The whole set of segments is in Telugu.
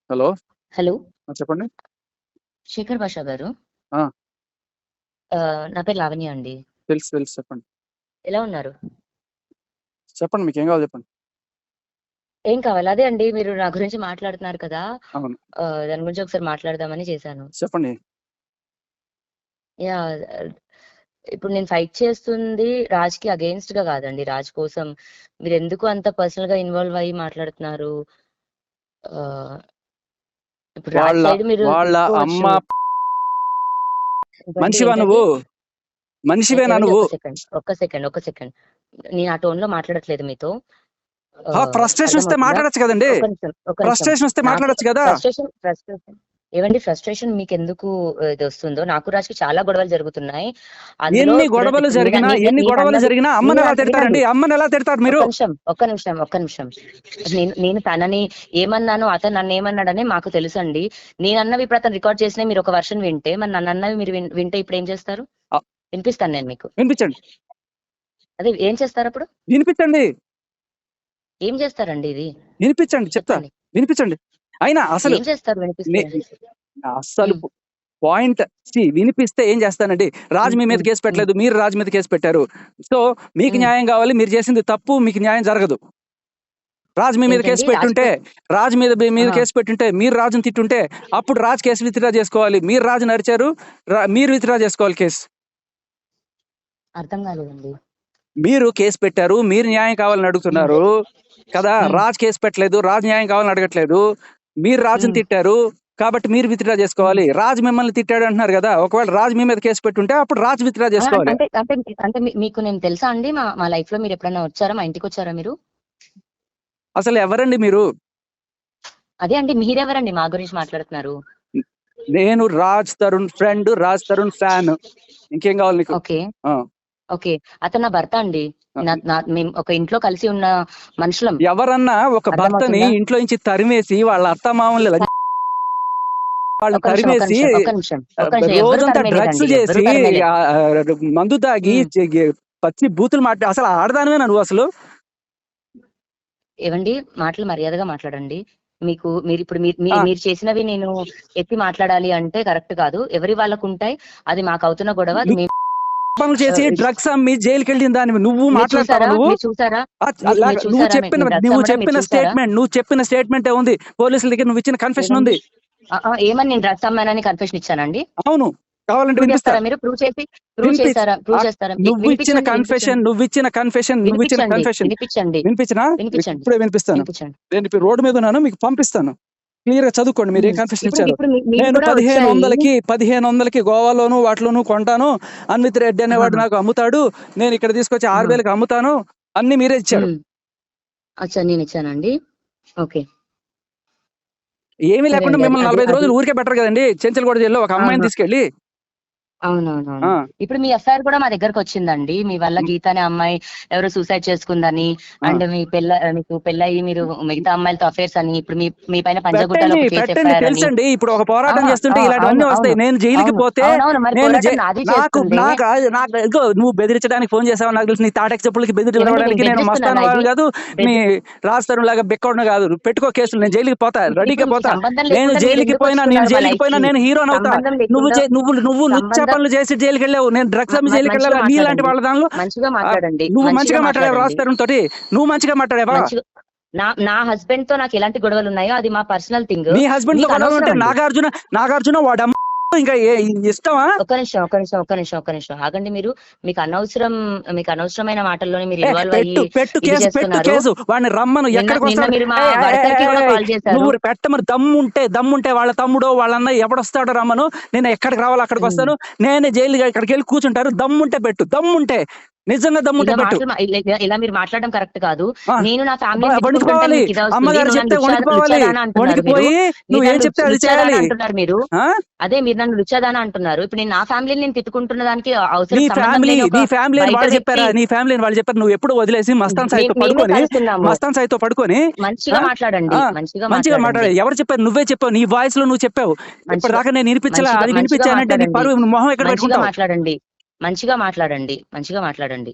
హలో! హలో! చెప్పండి. శేఖర్ భాషా గారు. ఆ! నా పేరు లావణ్య అండి. తెలుసు. చెప్పండి. ఎలా ఉన్నారు? చెప్పండి. మీకేం కావాలో చెప్పండి. ఏం కావాలి? అదే అండి మీరు నా గురించి మాట్లాడుతున్నారు కదా! అవును. దాని గురించి ఒకసారి మాట్లాడదామని చేశాను. చెప్పండి. యాహ్! ఇప్పుడు నేను ఫైట్ చేస్తుంది రాజ్‌కి అగెయిన్స్ట్‌గా కాదండి. రాజ్ కోసం. మీరెందుకు అంత పర్సనల్‌గా ఇన్వాల్వ్ అయ్యి మాట్లాడుతున్నారు? ఆహ్, ఇప్పుడు రాజ్ వాళ్ళ సైడ్ మీరు వాళ్ళ అమ్మ తీసుకోవచ్చు. ఏంటండి? మనిషివా ఏంటండి? నువ్వు? మనిషివేనా ఏవండి నువ్వు? ఒక్క సెకండ్. నేను ఆ టోన్‌లో మాట్లాడట్లేదు మీతో. ఫ్రస్ట్రేషన్ వస్తే అర్థమవుతుందా? మాట్లాడొచ్చు కదండీ! ఒక్క నిమిషం. ఫ్రస్ట్రేషన్ వస్తే నాకు మాట్లాడొచ్చు కదా! ఫ్రస్ట్రేషన్ ఏవండి ఫ్రస్ట్రేషన్ మీకెందుకు ఇదొస్తుందో, నాకు రాజ్‌కి చాలా గొడవలు జరుగుతున్నాయి. అందులో ఎన్ని చూడండి గొడవలు ఇప్పుడు జరిగినా నేనన్నది అమ్మని ఎలా వినండి. తిడతారండి? అమ్మని ఎలా తిడతారు మీరు? ఒక్క నిమిషం. నేను తనని ఏమన్నానో, అతను నన్నేమన్నాడని మాకు తెలుసండి. నేనన్నవి ఇప్పుడు అతను రికార్డ్ చేసినవి మీరు ఒక వెర్షన్ వింటే, మరి నన్నన్నవి మీరు వింటే ఇప్పుడేం చేస్తారు? ఆ! వినిపిస్తాను నేను మీకు. వినిపించండి. అదే ఏం చేస్తారప్పుడు? వినిపించండి. ఏం చేస్తారండి ఇది? వినిపించండి చెప్తా. చెప్పండి. వినిపించండి. అయినా అసలు ఏం చేస్తారు నే వినిపిస్తే? అస్సలు హ్మ్. పాయింట్ వినిపిస్తే ఏం చేస్తానండి? రాజు హ్మ్. మీ మీద హ్మ్. కేసు హ్మ్. పెట్టలేదు. మీరు రాజు మీద కేసు పెట్టారు. సో, మీకు హ్మ్. న్యాయం కావాలి. మీరు చేసింది తప్పు. మీకు న్యాయం జరగదు. రాజు మీ మీద కేసు ఏంటండి? పెట్టుంటే, ఆహా! కేసు పెట్టుంటే, మీరు రాజుని తిట్టుంటే, అప్పుడు రాజు కేసు విత్‌డ్రా చేసుకోవాలి. మీరు రాజుని అరిచారు. మీరు విత్‌డ్రా చేసుకోవాలి కేసు. అర్థం కాలేదండి. మీరు కేసు పెట్టారు. మీరు న్యాయం కావాలని హ్మ్. అడుగుతున్నారు కదా! హ్మ్. రాజు కేసు పెట్టలేదు. రాజు న్యాయం కావాలని అడగట్లేదు. మీరు రాజుని హ్మ్. తిట్టారు. కాబట్టి మీరు విత్‌డ్రా హ్మ్. చేసుకోవాలి. రాజు మిమ్మల్ని తిట్టాడు అంటున్నారు కదా! ఒకవేళ రాజు మీ మీద కేసు పెట్టుంటే అప్పుడు రాజు విత్‌డ్రా ఆ! చేసుకోవాలి. అంటే అంటే అంటే మీకు నేను తెలుసా అండి? మా మా లైఫ్‌లో మీరెప్పుడైనా వచ్చారా? మా ఇంటికొచ్చారా మీరు? అసలు ఎవరండి మీరు? అదే అండి మీరెవరండి మా గురించి మాట్లాడుతున్నారు? నేను రాజ్ తరుణ్ ఫ్రెండ్, రాజ్ తరుణ్ ఫ్యాన్. ఇంకేం కావాలి నీకు? ఓకే. ఆ! ఓకే. అతను నా భర్త అండి. ఆ! నా నా మేము ఒక ఇంట్లో కలిసి ఉన్న మనుషులం. ఎవరన్నా ఒక భర్తని అర్థమవుతుందా? ఇంట్లో నుంచి తరిమేసి వాళ్ళ అత్తమామల్ని వాళ్ళని తరిమేసి ఒక్క నిమిషం. ఎవ్వరు రోజంతా డ్రగ్స్ తరిమేయలేదండి. ఎవ్వరు చేసి తరిమేయలేదు. మందు తాగి హ్మ్. పచ్చి బూతులు అసలు ఆడదానివేనా నువ్వు అసలు? ఏవండి మాటలు మర్యాదగా మాట్లాడండి. మీరిప్పుడు ఆ! మీరు చేసినవి నేను ఎత్తి మాట్లాడాలి అంటే కరెక్ట్ కాదు. ఎవరి వాళ్ళకుంటాయి. అది మాకవుతున్న గొడవ. అది నీ పనులు చేసి ఇష్ డ్రగ్స్ అమ్మి జైలుకెళ్ళిన దానివి నువ్వు మీరు మాట్లాడతావా చూసారా? నువ్వు? మీరు చూసారా? మీరు నువ్వు చూసారా? చెప్పిన నేను డ్రగ్స్ అమ్మడం మీరు చూసారా? నువ్వు చెప్పిన స్టేట్మెంటే ఉంది. పోలీసుల దగ్గర నువ్వు ఇచ్చిన కన్ఫెషన్ ఏవండి? ఉంది. ఏమని నేను డ్రగ్స్ అమ్మానని కన్ఫెషన్ ఇచ్చానండి? అవును. కావాలంటే ప్రూవ్ వినిపిస్తా. చేస్తారా మీరు? ప్రూవ్ వినిపిచ్ చేస్తారా? ప్రూవ్ ఆహ్, చేస్తారా? నువ్విచ్చిన వినిపించండి. కన్ఫెషన్ వినిపించండి. వినిపించనా? మీకు వినిపించండి. ఇప్పుడే వినిపిస్తాను. వినిపించండి. నేను ఇప్పుడు రోడ్డు మీద ఉన్నాను. మీకు పంపిస్తాను. క్లియర్‌గా చదువుకోండి మీరేం హ్మ్. కన్ఫెషన్ ఇప్పుడు ఇచ్చారో. ఇప్పుడు మీరు నేను కూడా వచ్చాయి. 1500కి గోవాలోను వాటిలోను కొంటాను. అన్విత్ రెడ్డి అనేవాడు ఆహాహా! నాకు అమ్ముతాడు. నేను ఇక్కడ తీసుకొచ్చి ఆహా! 6000కి అమ్ముతాను. అన్నీ మీరే ఇచ్చారు. హ్మ్. అచ్చా! నేనిచ్చానండి. ఓకే. ఏమీ సరే లేకుండా అండి. అది మిమ్మల్ని అది 45 అది రోజులు ఊరికే బెటర్ కదండీ. చెంచల్గూడ జైల్‌లో ఒక అమ్మాయిని ఆహా! తీసుకెళ్ళి అవునవునవును. ఆ! ఇప్పుడు మీ ఎఫ్ఐఆర్ కూడా మా దగ్గరకొచ్చిందండి. మీ వల్ల హ్మ్. గీత అనే అమ్మాయి ఎవరో సూసైడ్ చేసుకుందని, ఆ! అండ్ మీకు పెళ్లయ్యి మీరు మిగతా అమ్మాయిలతో అఫైర్స్ అని, ఇప్పుడు మీ పైన పంజాగుట్టలో ఒక కేస్ పెట్టండి ఎఫ్ఐఆర్ అని. తెలుసండి. ఇప్పుడు ఒక ఆ! పోరాటం ఆ! చేస్తుంటే అవును. ఇలాంటివన్నీ అవును. వస్తాయి. నేను జైలుకి అవును. పోతే అవునవును. మరి నేను పోరాటం నాది నాకు చేస్తుందే. నాకు నాకు ఇదిగో నువ్వు బెదిరించడానికి ఫోన్ చేసావో నాకు తెలుసు. నీ తాటకి చెప్పులకి ఏవండి నేను బెదిరించడానికి నేను మస్తాను బెదిరిస్తున్నానా ఇది? వాడిని కాదు. నీ బెదిరి రాజతరుణ్‌లాగా బెక్కోడిని కాదు. నువ్వు పెట్టుకో కేసులు. నేను జైలుకి పోతా. రెడీగా ఇప్పుడు పోతా. సంబంధం నేను లేకుండా జైలుకి పోయినా మీరెందుకొస్తున్నారు మా లైఫ్‌కి? నేను హీరోనవుతా. సంబంధం నువ్వు లేకుండా నువ్వు లుచ్చా సంబంధం పనులు చేసి జైలుకెళ్ళావు. నేను డ్రగ్స్ అమ్మి మంచిగా జైలుకెళ్ళాలా? నీలాంటి మాట్లాడండి. వాళ్ళ దానిలో మంచిగా మాట్లాడండి. నువ్వు మంచిగా మంచిగా మాట్లాడావు మాట్లాడండి. రాజతరుణ్ తోటి. నువ్వు మంచిగా మాట్లాడావా? మంచిగా నా హస్బెండ్‌తో నాకెలాంటి గొడవలున్నాయో అది మా పర్సనల్ థింగ్. నీ హస్బెండ్‌తో మీకు గొడవలు ఉంటే అనవసరం అండి. నాగార్జున వాడమ్మ ఇంకా ఇష్టమా? ఒక్క నిమిషం ఆగండి మీరు. మీకు అనవసరమైన మాటల్లోనే మీరు ఇన్వాల్వ్ అయ్యి ఇది పెట్టు చేస్తున్నారు. కేసు. వాడిని రమ్మను. నిన్న ఎక్కడికొస్తాడు? మీరు మా ఏయ్! ఏయ్! ఏయ్! భర్తకి ఏయ్! కూడా ఏయ్! కాల్ చేశారు. నువ్వు పెట్టమని దమ్ముంటే వాళ్ళ తమ్ముడో, వాళ్ళ అన్నయ్య ఎవడొస్తాడో రమ్మను. నేను ఎక్కడికి రావాలో హ్మ్. అక్కడికొస్తాను. నేనే అక్కడికెళ్ళి కూర్చుంటారు. దమ్ముంటే పెట్టు. నిజంగా దమ్ముంటే ఇలా పెట్టు. మాటలు ఇలా మీరు మాట్లాడడం కరెక్ట్ కాదు. ఆ! నేను నా ఫ్యామిలీని తిట్టుకుంటుంటే వణికిపోవాలి. మీకు ఇదా వస్తుంది. అమ్మగారు నువ్వు నన్ను చెప్తే వణికిపోవాలి. లుచ్చాదానా అంటున్నారు మీరు. వణికిపోయి మీరు నువ్వేం నన్ను చెప్తే అది లుచ్చాదానా చేయాలి. అంటున్నారు మీరు. ఆ! అదే మీరు నన్ను లుచ్చాదానా అంటున్నారు. ఇప్పుడు నేను నా ఫ్యామిలీని నేను తిట్టుకుంటున్న దానికి సంబంధం లేని ఒక నీ ఫ్యామిలీ అని బయట వాళ్ళు వ్యక్తి. చెప్పారా? నీ ఫ్యామిలీ అని వాళ్ళు చెప్పారు. నువ్వు ఎప్పుడో వదిలేసి మేమే కలిసి ఉన్నాము. మస్తాన్ సాయితో పడుకొని మంచిగా ఆ! మాట్లాడండి. ఆ! మంచిగా మంచిగా మాట్లాడండి. మాట్లాడారు. ఎవరు చెప్పారు? నువ్వే చెప్పావు. నీ వాయిస్‌లో నువ్వు చెప్పావు. మంచిగా ఇప్పటిదాకా నేను వినిపించలా. మంచిగా అది మంచిగా వినిపించానంటే నీ మాట్లాడండి. పరువు మొహం ఎక్కడ మంచిగా పెట్టుకుంటావు? మాట్లాడండి. మంచిగా మాట్లాడండి. మంచిగా మాట్లాడండి.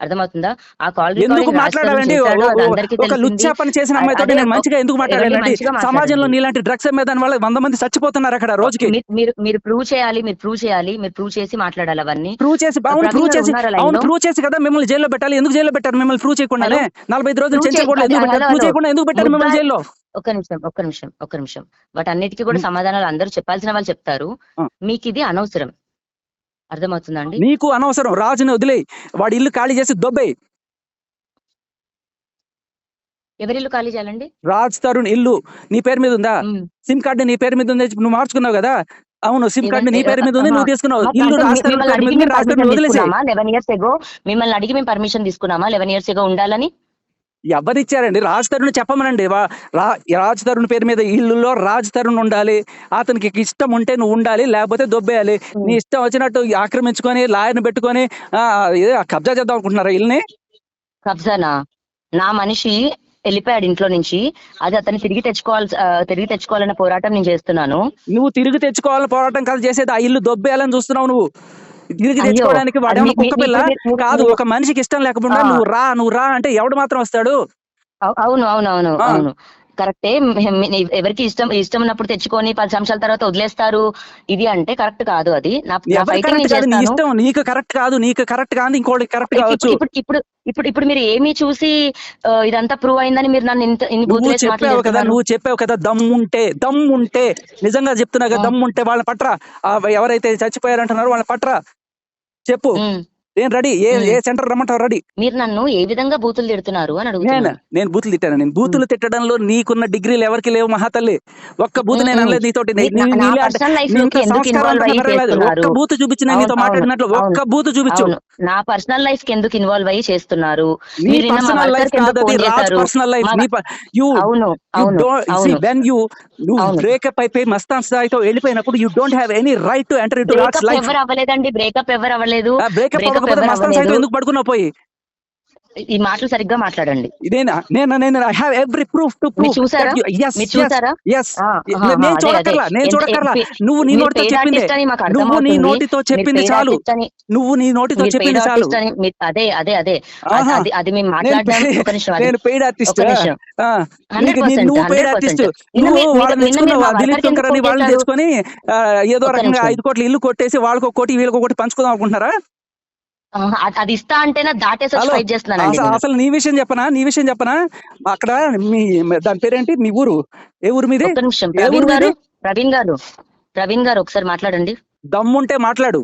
అర్థమవుతుందా? ఆ కాల్ ఎందుకు రికార్డింగ్ రాజ్ తరుణ్ మాట్లాడాలండి? చేశాడు, అది అందరికీ ఒక తెలిసింది. లుచ్చా పని చేసిన అమ్మాయితో అదే నేను మంచిగా ఎందుకు ఎవరిని మాట్లాడాలండి? మంచిగా సమాజంలో మాట్లాడండి. నీలాంటి డ్రగ్స్ అమ్మే దాని వల్ల 100 మంది చచ్చిపోతున్నారు అక్కడ రోజుకి. మీరు ప్రూవ్ చేయాలి, మీరు ప్రూవ్ చేసి మాట్లాడాలి అవన్నీ. ప్రూవ్ చేసి అవును ప్రవీణ్ ప్రూవ్ గారు చేసి ఉన్నారా లైన్ అవును లో? ప్రూవ్ చేసి కదా మిమ్మల్ని జైల్లో పెట్టాలి. ఎందుకు జైల్లో పెట్టారు మిమ్మల్ని ప్రూవ్ చేయకుండానే? 45 రోజులు ప్రూవ్ చెంచల్ కూడా ఎందుకు పెట్టారు? ప్రూవ్ చేయకుండా ఎందుకు పెట్టారు మిమ్మల్ని జైల్లో? ఒక్క నిమిషం. వాటన్నిటికీ కూడా సమాధానాలు అందరూ చెప్పాల్సిన వాళ్ళు చెప్తారు. ఆ. మీకు ఇది అనవసరం. అర్థమవుతుందా అండి? నీకు అనవసరం. రాజుని వదిలేయి, వాడి ఇల్లు ఖాళీ చేసి దొబ్బేయి. ఎవరిల్లు ఖాళీ చేయాలండి? రాజ్ తరుణ్ ఇల్లు నీ పేరు మీద ఉందా? సిమ్ కార్డు నీ పేరు మీద ఉంది, నువ్వు మార్చుకున్నావు కదా? అవును, సిమ్ కార్డు నీ పేరు మీద ఉంది, నువ్వు తీసుకున్నావు. ఇల్లు రాజ్ తరుణ్ పేరు మీద ఉంది, రాజ్ తరుణ్ వదిలేసే. 11 years ago మిమ్మల్ని అడిగి మేము పర్మిషన్ తీసుకున్నామా 11 years ago ఉండాలని? ఎవరిచ్చారండి? రాజ్ తరుణ్ చెప్పమనండి. రాజ్ తరుణ్ పేరు మీద ఇల్లులో రాజ్ తరుణ్ ఉండాలి. అతనికి ఇష్టం ఉంటే నువ్వు ఉండాలి, లేకపోతే దొబ్బేయాలి. నీ ఇష్టం వచ్చినట్టు ఆక్రమించుకొని లాయర్ని పెట్టుకొని కబ్జా చేద్దాం అనుకుంటున్నారా ఇల్లుని? కబ్జానా? నా మనిషి వెళ్ళిపోయాడు ఇంట్లో నుంచి, అది అతన్ని తిరిగి తెచ్చుకోవాలన్న పోరాటం నేను చేస్తున్నాను. నువ్వు తిరిగి తెచ్చుకోవాలని పోరాటం కాదు చేసేది, ఆ ఇల్లు దొబ్బేయాలని చూస్తున్నావు నువ్వు. తిరిగి అయ్యో, తెచ్చుకోవడానికి వాడేమో కుక్క పిల్ల కాదు. మీరు- ఒక మనిషికి ఇష్టం లేకుండా ఆ. నువ్వు రా అంటే ఎవడు మాత్రం వస్తాడు? అవును అవును అవును ఆ. అవును కరెక్టే. ఎవరికి ఇష్టం ఉన్నప్పుడు తెచ్చుకొని 10 సంవత్సరాల తర్వాత వదిలేస్తారు, ఇది అంటే కరెక్ట్ కాదు. అది నా ఎవరు ఫైటింగ్ కరెక్ట్ నేను కాదు? నీ చేస్తాను. ఇష్టం. నీకు కరెక్ట్ కాదు, నీకు కరెక్ట్ కాదు, ఇంకోటి కరెక్ట్ కావచ్చు. ఇప్పుడు మీరు ఏమి చూసి ఇదంతా ప్రూవ్ అయిందని మీరు నన్ను ఇన్ని బూతులేసి నువ్వు చెప్పావు కదా దమ్ముంటే నిజంగా చెప్తున్నా కదా, దమ్ముంటే వాళ్ళ పట్రా. ఎవరైతే చచ్చిపోయారంటున్నారో వాళ్ళ పట్రా, చెప్పు. నేను రెడీ. ఏ సెంటర్ రమ్మంటావు? రెడీ. మీరు నన్ను ఏ విధంగా బూతులు తిడుతున్నారు అని అడుగుతున్నాను. నేను బూతులు తిట్టాను. నేను బూతులు తిట్టడంలో నీకున్న డిగ్రీలు ఎవరికి లేవు మహాతల్లి. ఒక్క బూతు నేను అనలేదు నీతోటి. ఒక్క బూతు చూపించి నేను నీతో మాట్లాడినట్లు ఒక్క బూతు చూపించు. నా పర్సనల్ లైఫ్ కి ఎందుకు ఇన్వాల్వ్ అయ్యి చేస్తున్నారు? నీ పర్సనల్ లైఫ్ కాదు అది, రాజ్ పర్సనల్ లైఫ్. నువ్వు బ్రేకప్ అయిపోయి మస్తాన్ స్థాయితో వెళ్ళిపోయినప్పుడు you don't have any right to enter into Raj life. ఎవరు అవ్వలేదండి, బ్రేకప్ ఎవరు అవ్వలేదు. బ్రేకప్ అవ్వకపోతే మస్తాన్ స్థాయితో ఎందుకు పడుకున్నావు పోయి? ఈ మాటలు సరిగ్గా మాట్లాడండి. నేను I have every proof to prove. చూసారా? నేను చూడక్కర్లా. నువ్వు నీ నోటితో చెప్పింది చాలు. నువ్వు నీ నోటితో చెప్పింది చాలు. అదే అది మేము మాట్లాడదాం. నేను పెయిడ్ ఆర్టిస్ట్. నువ్వు పెయిడ్ ఆర్టిస్ట్. నువ్వు వాళ్ళని తెచ్చుకున్నావు, దిలీప్ శంకర్ అని వాళ్ళని తెచ్చుకొని ఏదో రకంగా 5 కోట్ల ఇల్లు కొట్టేసి వాళ్ళకి 1 కోటి వీళ్ళకి 1 కోటి పంచుకుందాం అనుకుంటున్నారా? అది ఇస్తా అంటేనే దాటేసి ఫైట్ చేస్తున్నానండి. అసలు నీ విషయం చెప్పనా? అక్కడ మీ దాని పేరేంటి? మీ ఊరు ఏ ఊరు మీది? ప్రవీణ్ గారు ఒకసారి మాట్లాడండి. దమ్ముంటే మాట్లాడు.